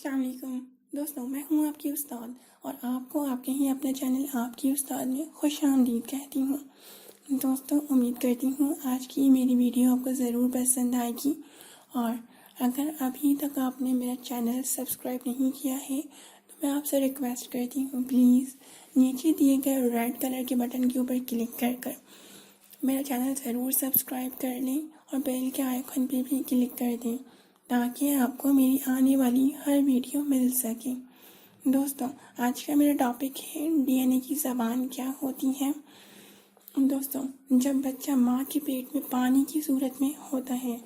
السلام علیکم دوستوں، میں ہوں آپ کی استاد اور آپ کو آپ کے ہی اپنے چینل آپ کی استاد میں خوش آمدید کہتی ہوں۔ دوستوں، امید کرتی ہوں آج کی میری ویڈیو آپ کو ضرور پسند آئے گی، اور اگر ابھی تک آپ نے میرا چینل سبسکرائب نہیں کیا ہے تو میں آپ سے ریکویسٹ کرتی ہوں، پلیز نیچے دیے گئے ریڈ کلر کے بٹن کے اوپر کلک کر میرا چینل ضرور سبسکرائب کر لیں اور بیل کے آئیکن پہ بھی کلک کر دیں تاکہ آپ کو میری آنے والی ہر ویڈیو مل سکے۔ دوستوں، آج کا میرا ٹاپک ہے ڈی این اے کی زبان کیا ہوتی ہے۔ دوستوں، جب بچہ ماں کے پیٹ میں پانی کی صورت میں ہوتا ہے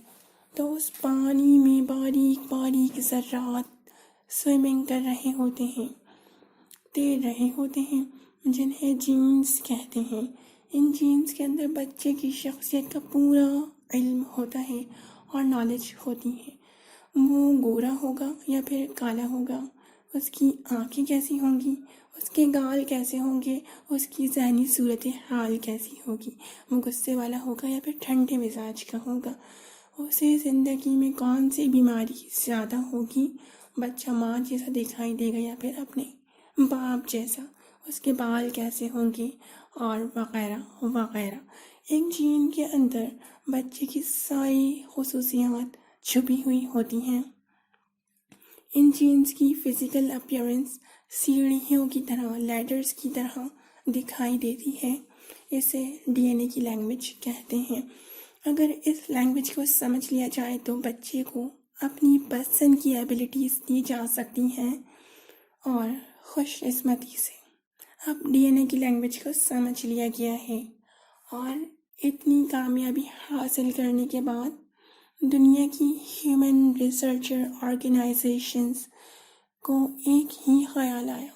تو اس پانی میں باریک باریک ذرات سوئمنگ کر رہے ہوتے ہیں، تیر رہے ہوتے ہیں، جنہیں جینز کہتے ہیں۔ ان جینز کے اندر بچے کی شخصیت کا پورا علم ہوتا ہے اور نالج ہوتی ہے۔ وہ گورا ہوگا یا پھر کالا ہوگا، اس کی آنکھیں کیسی ہوں گی، اس کے گال کیسے ہوں گے، اس کی ذہنی صورتحال کیسی ہوگی، وہ غصے والا ہوگا یا پھر ٹھنڈے مزاج کا ہوگا، اسے زندگی میں کون سی بیماری زیادہ ہوگی، بچہ ماں جیسا دکھائی دے گا یا پھر اپنے باپ جیسا، اس کے بال کیسے ہوں گے، اور وغیرہ وغیرہ۔ ایک جین کے اندر بچے کی ساری خصوصیات چھپی ہوئی ہوتی ہیں۔ ان جینز کی فزیکل اپیرنس سیڑھیوں کی طرح، لیڈرز کی طرح دکھائی دیتی ہے۔ اسے ڈی این اے کی لینگویج کہتے ہیں۔ اگر اس لینگویج کو سمجھ لیا جائے تو بچے کو اپنی پسند کی ایبلٹیز دی جا سکتی ہیں، اور خوش قسمتی سے اب ڈی این اے کی لینگویج کو سمجھ لیا گیا ہے، اور اتنی کامیابی حاصل کرنے کے بعد دنیا کی ہیومن ریسرچر آرگنائزیشنز کو ایک ہی خیال آیا۔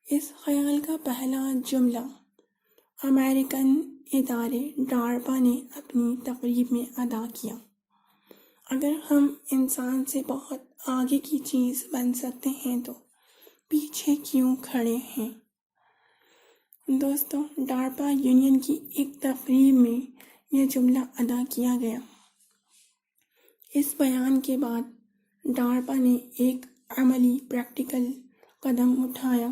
اس خیال کا پہلا جملہ امریکن ادارے ڈارپا نے اپنی تقریب میں ادا کیا: اگر ہم انسان سے بہت آگے کی چیز بن سکتے ہیں تو پیچھے کیوں کھڑے ہیں۔ دوستوں، ڈارپا یونین کی ایک تقریب میں یہ جملہ ادا کیا گیا۔ اس بیان کے بعد ڈارپا نے ایک عملی پریکٹیکل قدم اٹھایا۔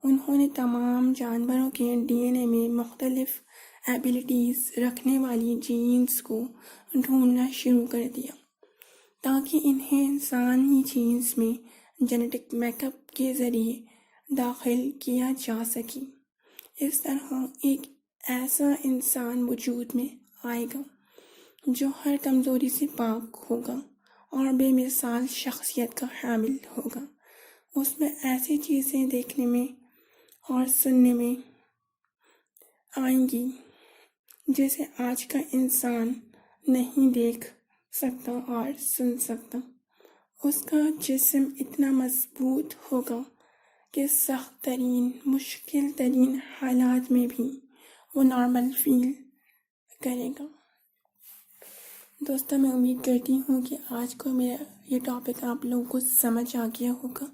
انہوں نے تمام جانوروں کے ڈی این اے میں مختلف ایبلٹیز رکھنے والی جینز کو ڈھونڈنا شروع کر دیا تاکہ انہیں انسانی جینز میں جینیٹک میک اپ کے ذریعے داخل کیا جا سکے۔ اس طرح ایک ایسا انسان وجود میں آئے گا جو ہر کمزوری سے پاک ہوگا اور بے مثال شخصیت کا حامل ہوگا۔ اس میں ایسی چیزیں دیکھنے میں اور سننے میں آئیں گی جسے آج کا انسان نہیں دیکھ سکتا اور سن سکتا۔ اس کا جسم اتنا مضبوط ہوگا کہ سخت ترین، مشکل ترین حالات میں بھی وہ نارمل فیل کرے گا۔ دوستوں، میں امید کرتی ہوں کہ آج کو میرا یہ ٹاپک آپ لوگوں کو سمجھ آ گیا ہوگا۔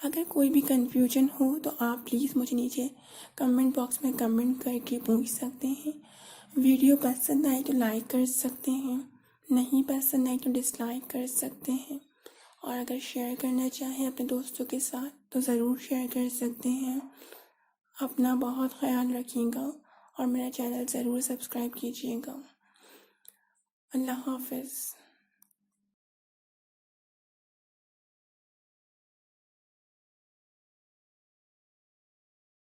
اگر کوئی بھی کنفیوژن ہو تو آپ پلیز مجھے نیچے کمنٹ باکس میں کمنٹ کر کے پوچھ سکتے ہیں۔ ویڈیو پسند آئی تو لائک کر سکتے ہیں، نہیں پسند آئی تو ڈس لائک کر سکتے ہیں، اور اگر شیئر کرنا چاہیں اپنے دوستوں کے ساتھ تو ضرور شیئر کر سکتے ہیں۔ اپنا بہت خیال رکھیے گا اور میرا چینل ضرور سبسکرائب کیجیے گا۔ اللہ حافظ۔